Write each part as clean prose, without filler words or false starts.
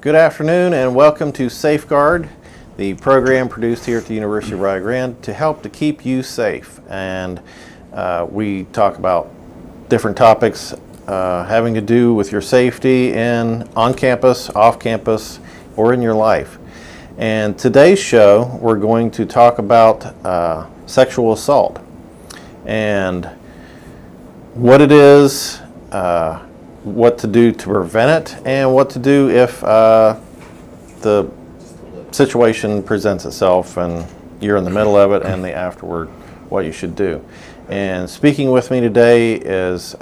Good afternoon and welcome to Safeguard, the program produced here at the University of Rio Grande to help to keep you safe. And we talk about different topics having to do with your safety on campus, off campus, or in your life. And today's show, we're going to talk about sexual assault and what it is, what to do to prevent it, and what to do if the situation presents itself and you're in the middle of it, and afterward what you should do. And speaking with me today is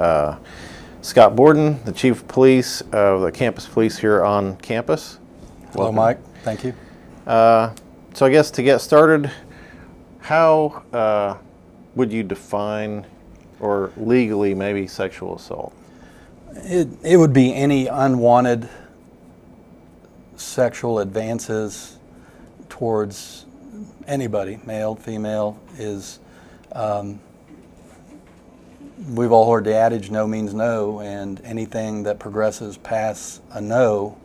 Scott Borden, the Chief of Police of the Campus Police here on campus. Hello, Mike. Thank you. So I guess to get started, how would you define, or legally maybe, sexual assault? It would be any unwanted sexual advances towards anybody, male, female, we've all heard the adage, no means no, and anything that progresses past a no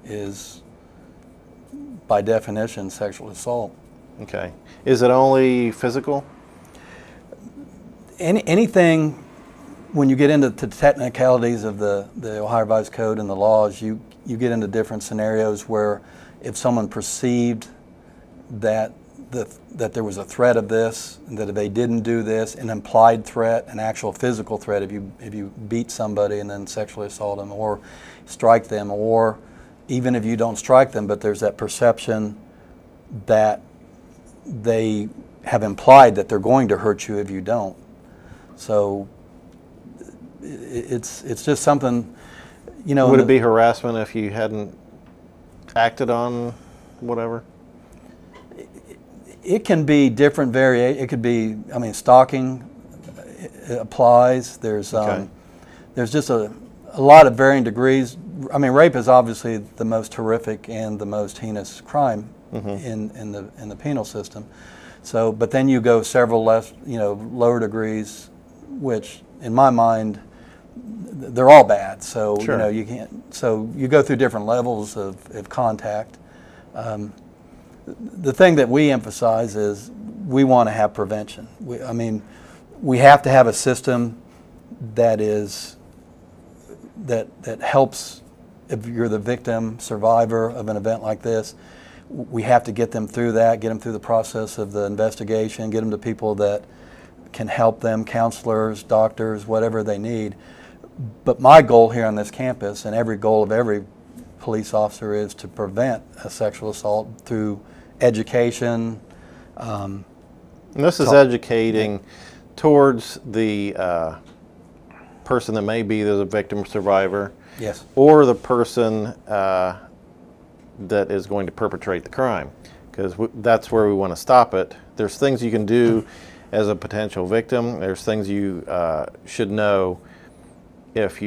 is, by definition, sexual assault. Okay. Is it only physical? Anything, when you get into the technicalities of the Ohio Revised Code and the laws, you get into different scenarios where if someone perceived that there was a threat of this, and that if they didn't do this, an implied threat, an actual physical threat, if you beat somebody and then sexually assault them or strike them, or even if you don't strike them, but there's that perception that they have implied that they're going to hurt you if you don't. So it's just something, you know. Would it be harassment if you hadn't acted on whatever? It can be different variation. It could be, I mean, stalking applies. There's just a lot of varying degrees. I mean, rape is obviously the most horrific and the most heinous crime in the penal system. So, but then you go several lower degrees, which in my mind, they're all bad. So sure. You know, you can't. So you go through different levels of contact. The thing that we emphasize is we want to have prevention. We have to have a system that helps if you're the victim, survivor of an event like this. We have to get them through that, get them through the process of the investigation, get them to people that can help them, counselors, doctors, whatever they need. But my goal here on this campus, and every goal of every police officer, is to prevent a sexual assault through education. And this is educating towards the person that may be the victim or survivor, yes, or the person that is going to perpetrate the crime, because that's where we want to stop it. There's things you can do as a potential victim. There's things you should know if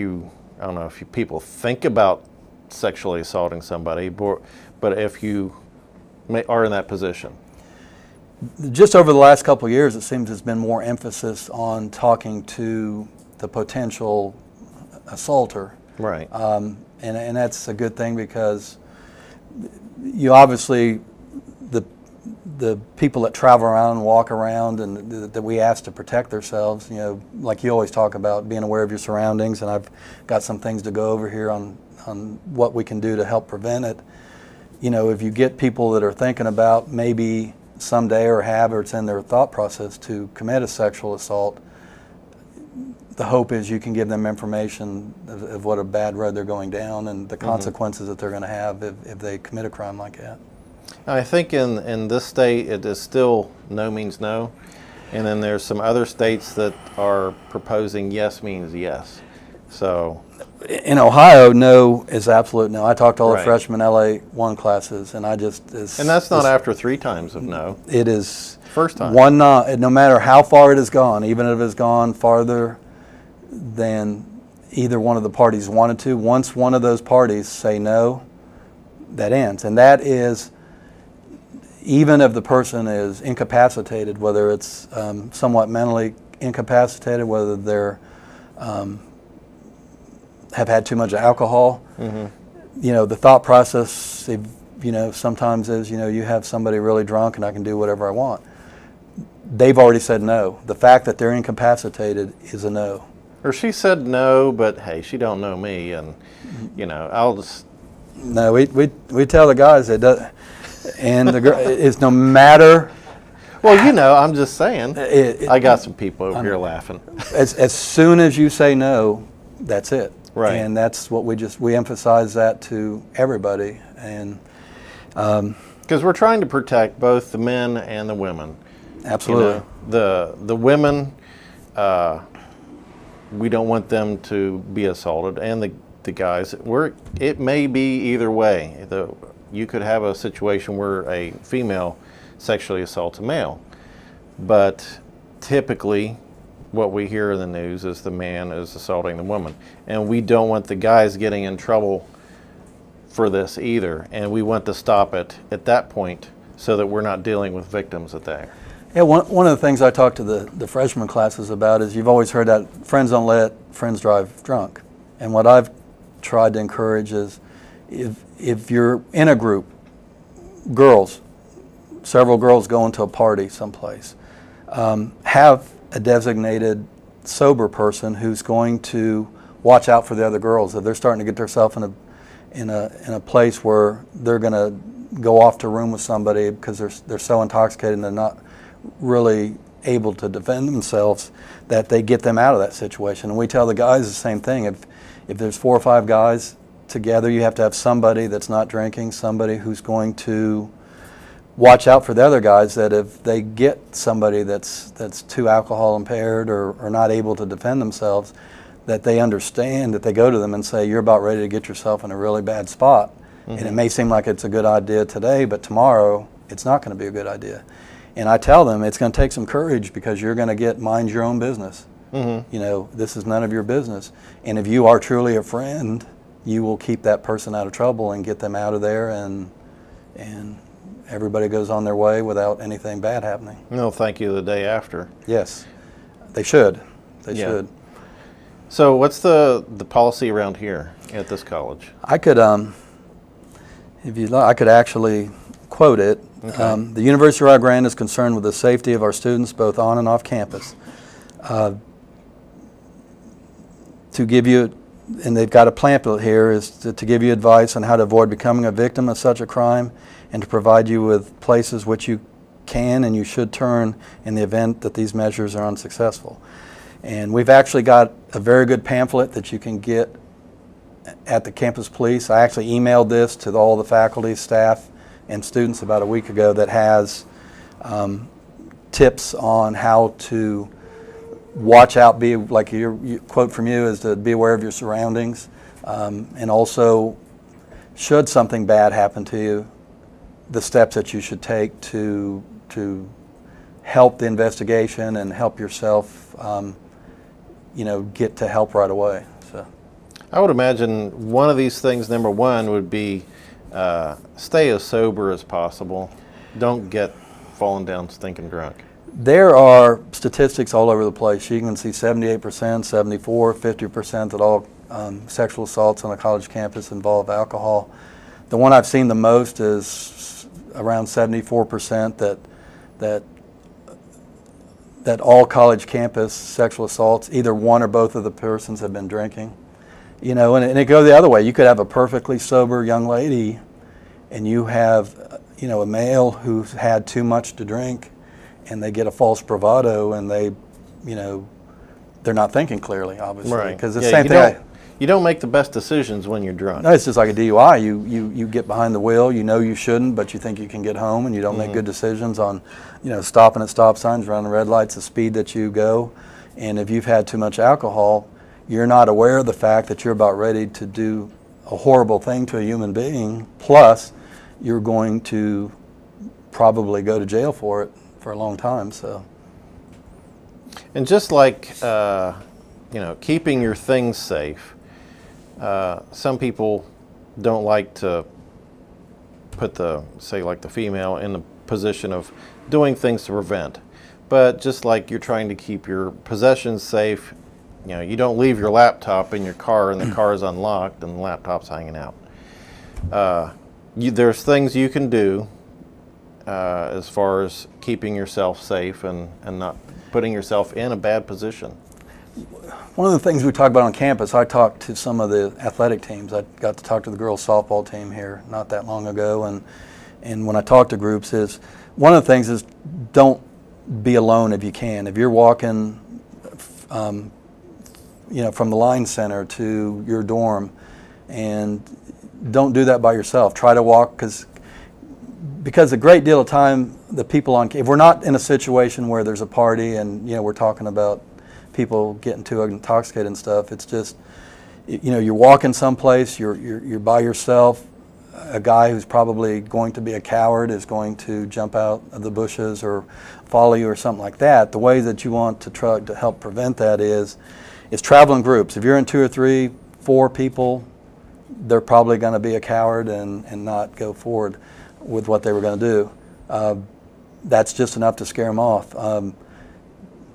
people think about sexually assaulting somebody, but if you are in that position. Just over the last couple of years, it seems there's been more emphasis on talking to the potential assaulter. Right. And that's a good thing, because you obviously, the people that travel around and walk around and that we ask to protect themselves, you know, like you always talk about being aware of your surroundings, and I've got some things to go over here on what we can do to help prevent it. You know, if you get people that are thinking about maybe someday, or it's in their thought process to commit a sexual assault, the hope is you can give them information of what a bad road they're going down and the consequences that they're going to have if they commit a crime like that. I think in this state it is still no means no, and then there's some other states that are proposing yes means yes. So in Ohio, no is absolute no. I talked to all the right. freshman LA1 classes, and and that's not after 3 times of no. It is first time. One no matter how far it has gone, even if it's gone farther than either one of the parties wanted to. Once one of those parties say no, that ends, and that is even if the person is incapacitated, whether it's somewhat mentally incapacitated, whether they're have had too much alcohol, you know, the thought process, you know, sometimes is, you know, you have somebody really drunk and I can do whatever I want. They've already said no. The fact that they're incapacitated is a no. Or she said no, but hey, she don't know me, and you know, I'll just. No, we tell the guys that does, and the girl is no matter. Well, you know, I'm just saying. I got some people over here laughing. As soon as you say no, that's it. Right. And that's what we emphasize that to everybody, and because we're trying to protect both the men and the women. Absolutely. You know, the women, we don't want them to be assaulted, and the guys. It may be either way. You could have a situation where a female sexually assaults a male, but typically what we hear in the news is the man is assaulting the woman, and we don't want the guys getting in trouble for this either, and we want to stop it at that point so that we're not dealing with victims at there. Yeah, one of the things I talk to the freshman classes about is you've always heard that friends don't let friends drive drunk, and what I've tried to encourage is if you're in a group, girls, several girls going to a party someplace, have a designated sober person who's going to watch out for the other girls. If they're starting to get themselves in a place where they're going to go off to a room with somebody because they're so intoxicated and they're not really able to defend themselves, that they get them out of that situation. And we tell the guys the same thing. If there's 4 or 5 guys together, you have to have somebody that's not drinking, somebody who's going to watch out for the other guys, that if they get somebody that's too alcohol impaired or not able to defend themselves, that they understand, that they go to them and say, you're about ready to get yourself in a really bad spot. Mm-hmm. And it may seem like it's a good idea today, but tomorrow it's not going to be a good idea. And I tell them it's going to take some courage, because you're going to get mind your own business. Mm-hmm. You know, this is none of your business. And if you are truly a friend, you will keep that person out of trouble and get them out of there, and everybody goes on their way without anything bad happening. No, thank you the day after. Yes, they should. They should. So what's the policy around here at this college? I could, if you like, I could actually quote it. Okay. The University of Rio Grande is concerned with the safety of our students both on and off campus. To give you, and they've got a pamphlet here, is to give you advice on how to avoid becoming a victim of such a crime, and to provide you with places which you can and you should turn in the event that these measures are unsuccessful. And we've actually got a very good pamphlet that you can get at the campus police. I actually emailed this to all the faculty, staff, and students about a week ago, that has tips on how to watch out, be like your quote from you is to be aware of your surroundings, and also, should something bad happen to you, the steps that you should take to help the investigation and help yourself, you know, get to help right away. So, I would imagine one of these things, number one, would be stay as sober as possible. Don't get falling down stinking drunk. There are statistics all over the place. You can see 78%, 74, 50% that all sexual assaults on a college campus involve alcohol. The one I've seen the most is around 74% that all college campus sexual assaults, either one or both of the persons have been drinking. You know, and it goes the other way. You could have a perfectly sober young lady, and you have, you know, a male who's had too much to drink, and they get a false bravado, and they, you know, they're not thinking clearly, obviously. Right. Because the same thing. You don't make the best decisions when you're drunk. No, it's just like a DUI. You get behind the wheel. You know you shouldn't, but you think you can get home, and you don't make good decisions on, you know, stopping at stop signs, running red lights, the speed that you go. And if you've had too much alcohol, you're not aware of the fact that you're about ready to do a horrible thing to a human being. Plus, you're going to probably go to jail for it for a long time. So, and just like you know, keeping your things safe. Some people don't like to put say like the female in the position of doing things to prevent. But just like you're trying to keep your possessions safe, you know, you don't leave your laptop in your car and the car is unlocked and the laptop's hanging out. there's things you can do as far as keeping yourself safe and not putting yourself in a bad position. One of the things we talk about on campus, I talked to some of the athletic teams. I got to talk to the girls softball team here not that long ago, and when I talk to groups, is one of the things is don't be alone if you can. If you're walking from the line center to your dorm, and don't do that by yourself. Try to walk, because a great deal of time the people if we're not in a situation where there's a party and we're talking about people getting too intoxicated and stuff, it's just you're walking someplace, you're by yourself. A guy who's probably going to be a coward is going to jump out of the bushes or follow you or something like that. The way that you want to try to help prevent that is travel in groups. If you're in 2 or 3, 4 people, they're probably going to be a coward and not go forward with what they were going to do. That's just enough to scare them off.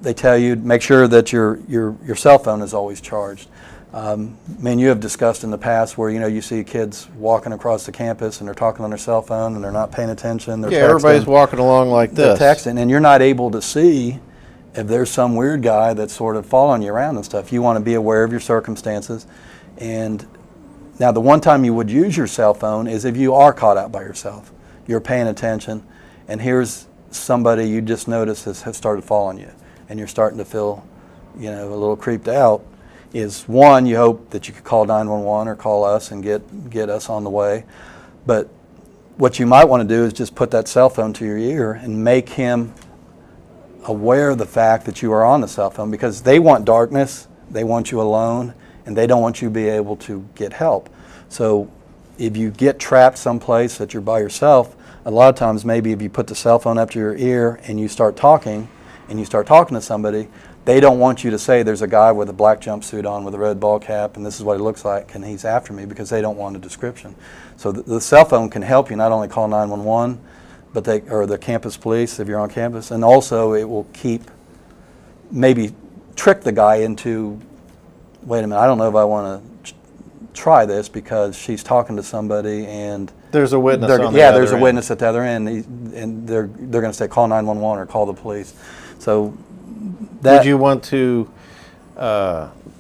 They tell you make sure that your cell phone is always charged. You have discussed in the past where you see kids walking across the campus and they're talking on their cell phone and they're not paying attention. They're texting. Everybody's walking along like this. They're texting, and you're not able to see if there's some weird guy that's sort of following you around and stuff. You want to be aware of your circumstances. And now the one time you would use your cell phone is if you are caught out by yourself. You're paying attention, and here's somebody you just noticed has started following you, and you're starting to feel a little creeped out. Is one, you hope that you could call 911 or call us and get us on the way. But what you might want to do is just put that cell phone to your ear and make him aware of the fact that you are on the cell phone, because they want darkness, they want you alone, and they don't want you to be able to get help. So if you get trapped someplace that you're by yourself, a lot of times maybe if you put the cell phone up to your ear and you start talking to somebody, they don't want you to say there's a guy with a black jumpsuit on with a red ball cap and this is what he looks like and he's after me, because they don't want a description. So the cell phone can help you not only call 911, but or the campus police if you're on campus, and also it will maybe trick the guy into, wait a minute, I don't know if I want to try this because she's talking to somebody and there's a witness on the other yeah, there's a end. witness at the other end, and they're going to say call 911 or call the police. So would you want to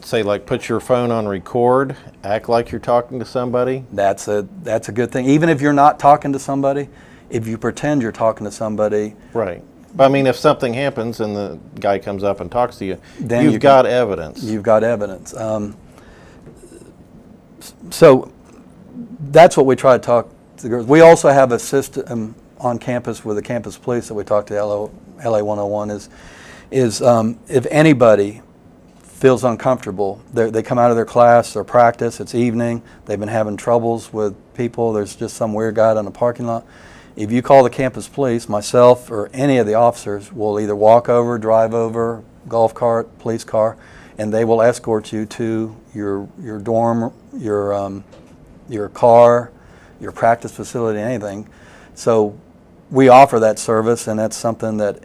say, like, put your phone on record, act like you're talking to somebody? That's a good thing. Even if you're not talking to somebody, if you pretend you're talking to somebody. Right. But if something happens and the guy comes up and talks to you, then you've got evidence. You've got evidence. So that's what we try to talk to the girls. We also have a system on campus with the campus police that we talk to LA 101 is if anybody feels uncomfortable, they come out of their class or practice, it's evening, they've been having troubles with people, there's just some weird guy in the parking lot. If you call the campus police, myself or any of the officers will either walk over, drive over, golf cart, police car, and they will escort you to your dorm, your car, your practice facility, anything. So we offer that service, and that's something that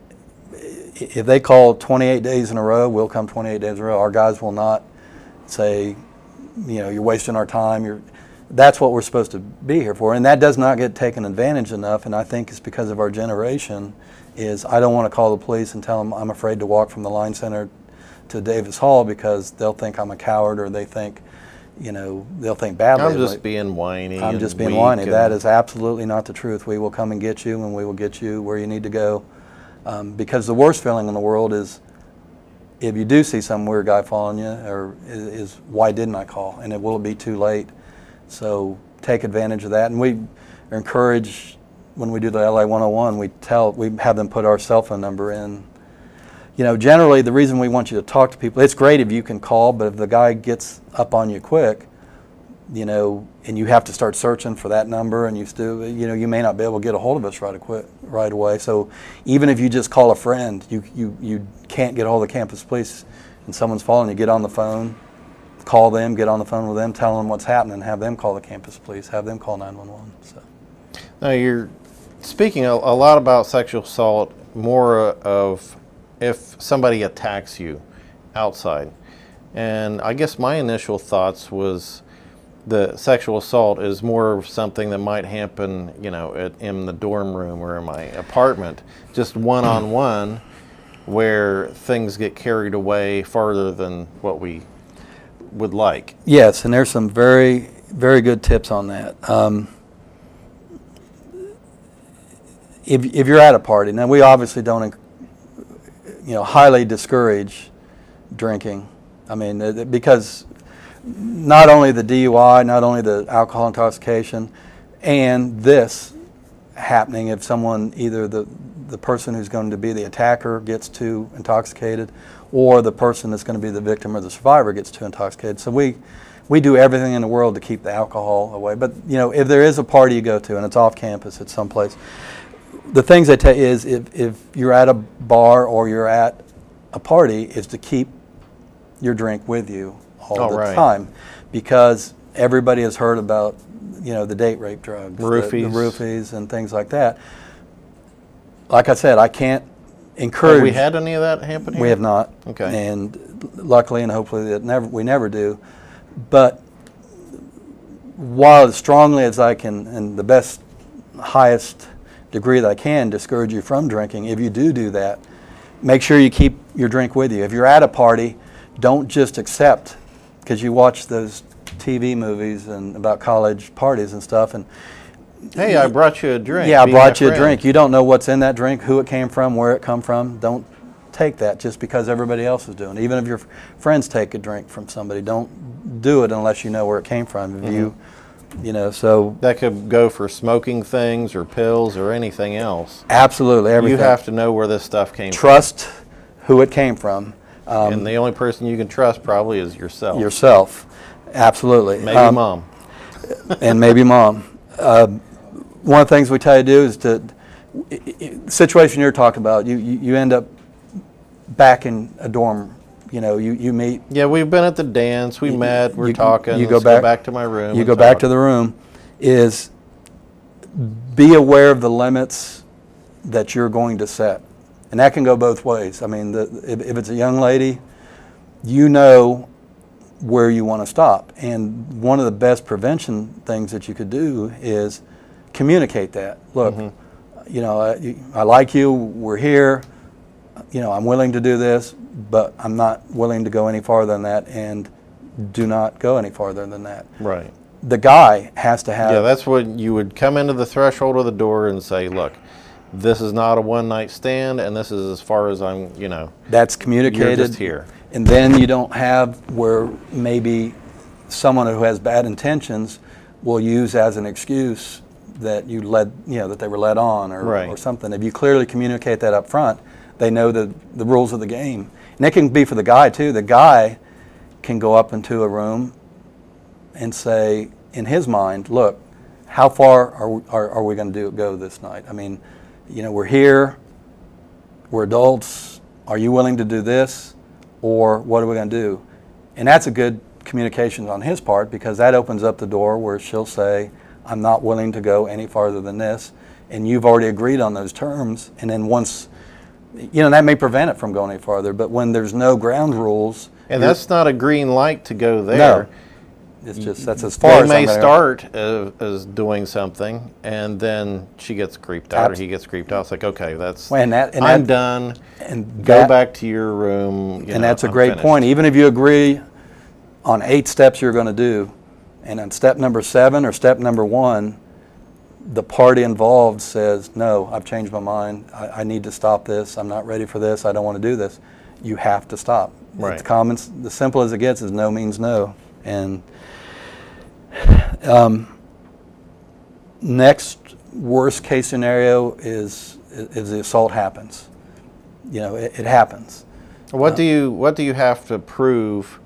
if they call 28 days in a row, we'll come 28 days in a row. Our guys will not say, you're wasting our time. That's what we're supposed to be here for, and that does not get taken advantage enough, and I think it's because of our generation is I don't want to call the police and tell them I'm afraid to walk from the line center to Davis Hall because they'll think I'm a coward, or they think, they'll think badly. I'm just being whiny. I'm just being whiny. That is absolutely not the truth. We will come and get you, and we will get you where you need to go. Because the worst feeling in the world is if you do see some weird guy following you, or is why didn't I call? And it will be too late. So take advantage of that. And we encourage, when we do the LA 101, we have them put our cell phone number in. Generally the reason we want you to talk to people, it's great if you can call, but if the guy gets up on you quick, and you have to start searching for that number, and you may not be able to get a hold of us right away. So even if you just call a friend, you can't get a hold of the campus police, and someone's following you, get on the phone, call them, get on the phone with them, tell them what's happening, have them call the campus police, have them call 911. So. Now you're speaking a lot about sexual assault, more of if somebody attacks you outside. And I guess my initial thoughts was, the sexual assault is more of something that might happen, you know, in the dorm room or in my apartment, just one-on-one, where things get carried away farther than what we would like. Yes, and there's some very, very good tips on that. If you're at a party, now we obviously don't, you know, highly discourage drinking. I mean, because not only the DUI, not only the alcohol intoxication, and this happening if someone, either the person who's going to be the attacker gets too intoxicated, or the person that's going to be the victim or the survivor gets too intoxicated. So we do everything in the world to keep the alcohol away. But you know, if there is a party you go to and it's off campus at some place, the things they tell you is if you're at a bar or you're at a party, is to keep your drink with you all the time, because everybody has heard about, you know, the date rape drugs, the roofies and things like that. Like I said, I can't encourage. Have we had any of that happen here? We have not. Okay. And luckily and hopefully that we never do. But while as strongly as I can, and the best, highest degree that I can, discourage you from drinking, if you do that, make sure you keep your drink with you. If you're at a party, don't just accept, because you watch those TV movies and about college parties and stuff, and hey, I brought you a drink. Yeah, I brought you a drink. You don't know what's in that drink, who it came from, where it come from. Don't take that just because everybody else is doing it. Even if your friends take a drink from somebody, don't do it unless you know where it came from. If you know, so that could go for smoking things or pills or anything else. Absolutely, everything. You have to know where this stuff came from. Trust who it came from. And the only person you can trust probably is yourself. Yourself, absolutely. Maybe mom. And maybe mom. One of the things we tell you to do is the situation you're talking about, you end up back in a dorm. You know, you meet. Yeah, we've been at the dance. We met. We're talking. You go back to my room. You go back to the room. Is be aware of the limits that you're going to set, and that can go both ways. I mean, if it's a young lady, you know where you want to stop, and one of the best prevention things that you could do is communicate that. Look, you know, I like you. We're here. You know, I'm willing to do this, but I'm not willing to go any farther than that, and do not go any farther than that. Right. The guy has to have. Yeah, that's what you would come into the threshold of the door and say, look, this is not a one-night stand, and this is as far as I'm, you know. That's communicated. You're just here. And then you don't have where maybe someone who has bad intentions will use as an excuse that you led, you know, that they were led on or something. If you clearly communicate that up front, they know the rules of the game. And it can be for the guy too. The guy can go up into a room and say, in his mind, look, how far are we going to go this night? I mean, you know, we're here, we're adults, are you willing to do this, or what are we going to do? And that's a good communication on his part, because that opens up the door where she'll say, I'm not willing to go any farther than this, and you've already agreed on those terms. And then once, you know, that may prevent it from going any farther, but when there's no ground rules. And that's not a green light to go there. No. It's just, that's as far as they may start as doing something, and then she gets creeped out, or he gets creeped out. It's like, okay, that's, I'm done, and go back to your room. And that's a great point. Even if you agree on 8 steps you're going to do, and on step number 7 or step number 1, the party involved says, no, I've changed my mind, I need to stop this, I'm not ready for this, I don't want to do this, you have to stop. Right. It's common, the simple as it gets is no means no. And next worst case scenario is the assault happens. You know, it happens. What do you have to prove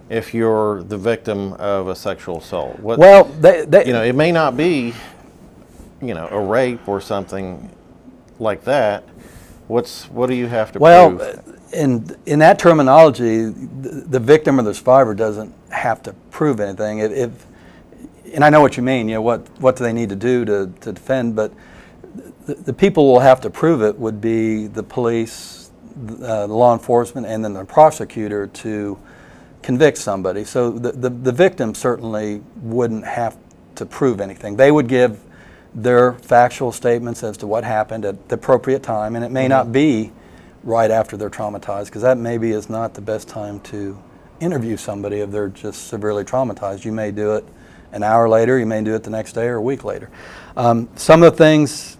if you're the victim of a sexual assault? Well, you know, it may not be, you know, a rape or something like that. What do you have to prove? Well, in that terminology, the victim or the survivor doesn't have to prove anything. And I know what you mean. You know, what do they need to do to defend? But the people who will have to prove it would be the police, the law enforcement, and then the prosecutor to convict somebody. So the victim certainly wouldn't have to prove anything. They would give their factual statements as to what happened at the appropriate time, and it may not be right after they're traumatized, because that maybe is not the best time to interview somebody if they're just severely traumatized. You may do it an hour later, you may do it the next day or a week later. Some of the things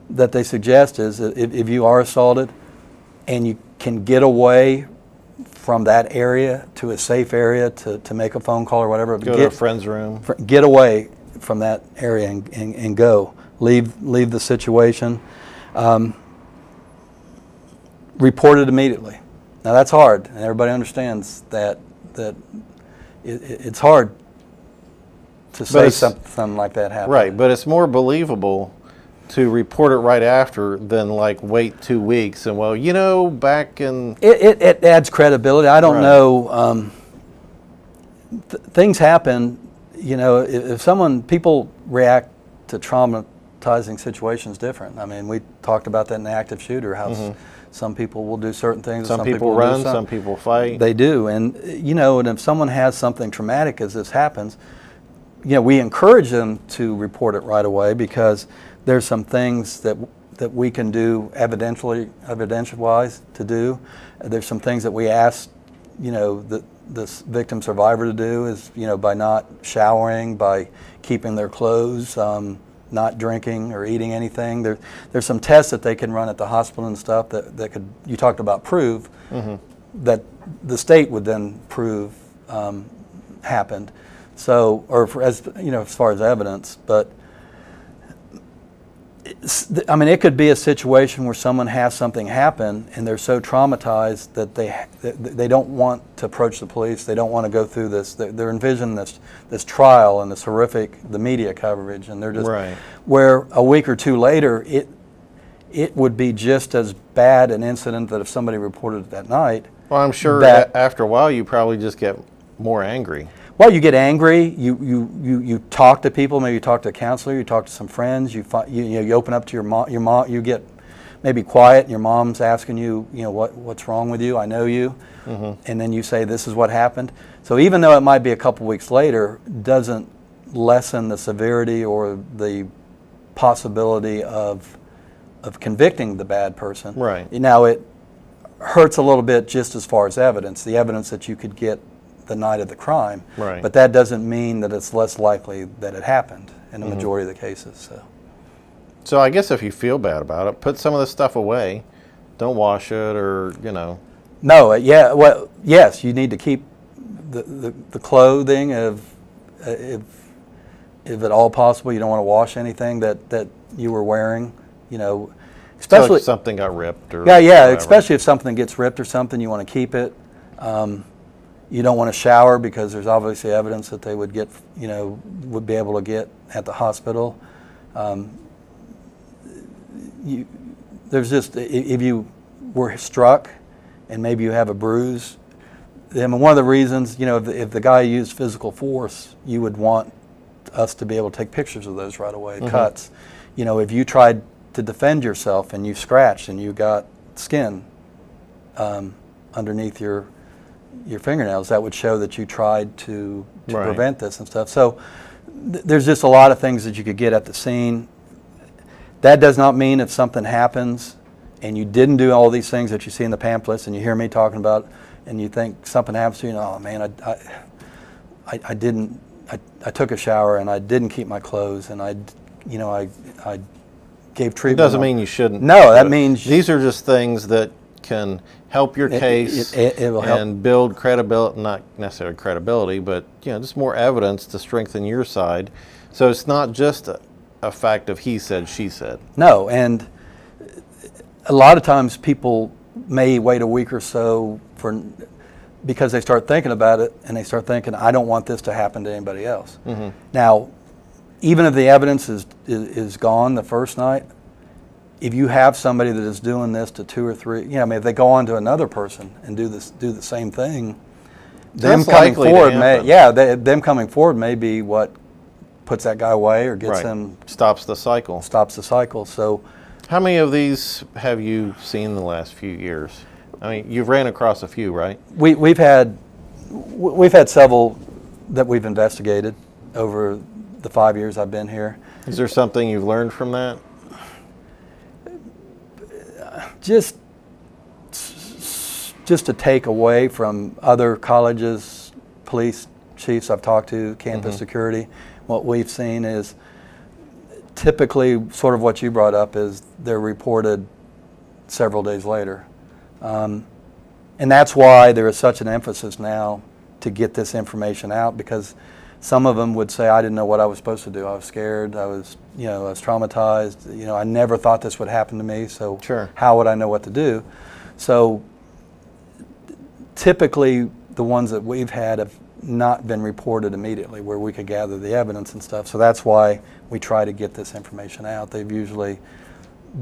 that they suggest is that if you are assaulted and you can get away from that area to a safe area to make a phone call or whatever. Go to a friend's room. Get away from that area and go. Leave the situation. Report it immediately. Now that's hard, and everybody understands that it's hard to say something like that happened. Right, but it's more believable to report it right after than like wait 2 weeks and, well, you know, back in... It adds credibility. I don't know. Things happen, you know, if people react to traumatizing situations different. I mean, we talked about that in the active shooter, how some people will do certain things. Some people run, some people fight. They do. And, you know, and if someone has something traumatic as this happens, you know, we encourage them to report it right away, because there's some things that we can do evidential-wise to do. There's some things that we ask, you know, this victim survivor to do is, you know, by not showering, by keeping their clothes, not drinking or eating anything. There's some tests that they can run at the hospital and stuff that could, you talked about prove, that the state would then prove happened. So, or as you know, as far as evidence, but I mean, it could be a situation where someone has something happen and they're so traumatized that they don't want to approach the police. They don't want to go through this. They're envisioning this trial and this horrific, the media coverage, and they're just where a week or two later it would be just as bad an incident that if somebody reported it that night. Well, I'm sure that after a while you probably just get more angry. Well, you get angry. You talk to people. Maybe you talk to a counselor. You talk to some friends. You open up to your mom. You get maybe quiet. And your mom's asking you, you know, what's wrong with you? I know you. And then you say, this is what happened. So even though it might be a couple weeks later, doesn't lessen the severity or the possibility of convicting the bad person. Right. Now it hurts a little bit just as far as evidence. The evidence that you could get the night of the crime, but that doesn't mean that it's less likely that it happened in the majority of the cases. So I guess if you feel bad about it, put some of this stuff away. Don't wash it, or, you know. No, yeah, well, yes, you need to keep the clothing if at all possible. You don't want to wash anything that you were wearing, you know, especially so if something got ripped or yeah, especially if something gets ripped or something, you want to keep it. You don't want to shower, because there's obviously evidence that they would get, you know, would be able to get at the hospital. There's just, if you were struck and maybe you have a bruise, then one of the reasons, you know, if the guy used physical force, you would want us to be able to take pictures of those right away, cuts. You know, if you tried to defend yourself and you scratched and you got skin underneath your fingernails, that would show that you tried to prevent this and stuff. So there's just a lot of things that you could get at the scene. That does not mean if something happens and you didn't do all these things that you see in the pamphlets and you hear me talking about, and you think something happens to you, and, oh man, I took a shower and I didn't keep my clothes and I gave treatment. It doesn't mean you shouldn't. No, that means these are just things that can help your case it will help. And build credibility, not necessarily credibility, but, you know, just more evidence to strengthen your side. So it's not just a fact of he said, she said. No, and a lot of times people may wait a week or so because they start thinking about it and they start thinking, I don't want this to happen to anybody else. Now, even if the evidence is gone the first night, if you have somebody that is doing this to 2 or 3, you know, I mean, if they go on to another person and do the same thing, them coming forward them coming forward may be what puts that guy away or gets him stops the cycle. So, how many of these have you seen in the last few years? I mean, you've ran across a few, right? We've had We've had several that we've investigated over the 5 years I've been here. Is there something you've learned from that? Just to take away from other colleges, police chiefs I've talked to, campus security, what we've seen is typically sort of what you brought up is they're reported several days later. And that's why there is such an emphasis now to get this information out, because some of them would say, I didn't know what I was supposed to do. I was scared. I was traumatized. I never thought this would happen to me, so how would I know what to do? So typically the ones that we've had have not been reported immediately where we could gather the evidence and stuff. So that's why we try to get this information out. They've usually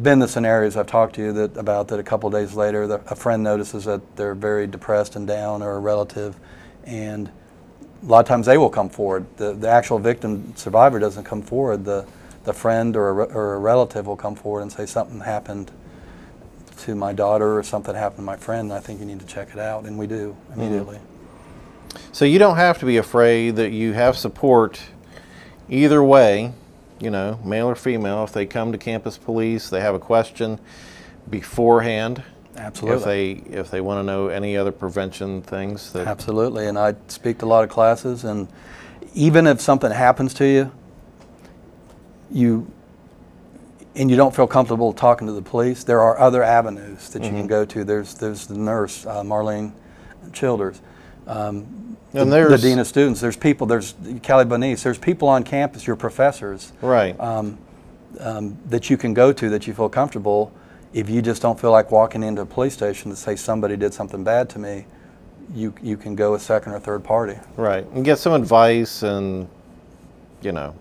been the scenarios I've talked to you about that a couple of days later a friend notices that they're very depressed and down, or a relative, and a lot of times they will come forward. The actual victim survivor doesn't come forward. The friend or a relative will come forward and say, something happened to my daughter or something happened to my friend, and I think you need to check it out, and we do immediately. So you don't have to be afraid that you have support either way, male or female. If they come to campus police, they have a question beforehand. Absolutely. If they want to know any other prevention things. Absolutely, and I speak to a lot of classes, and even if something happens to you, and you don't feel comfortable talking to the police, there are other avenues that you can go to. There's the nurse, Marlene Childers, the dean of students. There's people. There's Callie Bonice. There's people on campus, your professors, right, that you can go to that you feel comfortable. If you just don't feel like walking into a police station to say somebody did something bad to me, you can go a second or third party. Right, and get some advice, and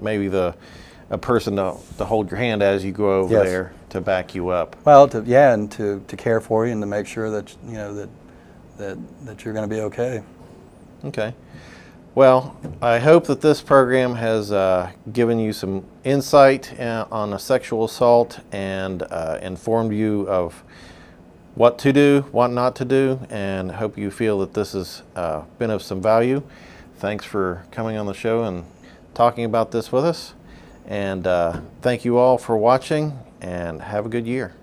maybe a person to hold your hand as you go over there to back you up. Well, and to care for you and to make sure that that you're going to be okay. Okay. Well, I hope that this program has given you some insight on a sexual assault, and informed you of what to do, what not to do, and hope you feel that this has been of some value. Thanks for coming on the show and talking about this with us. And thank you all for watching, and have a good year.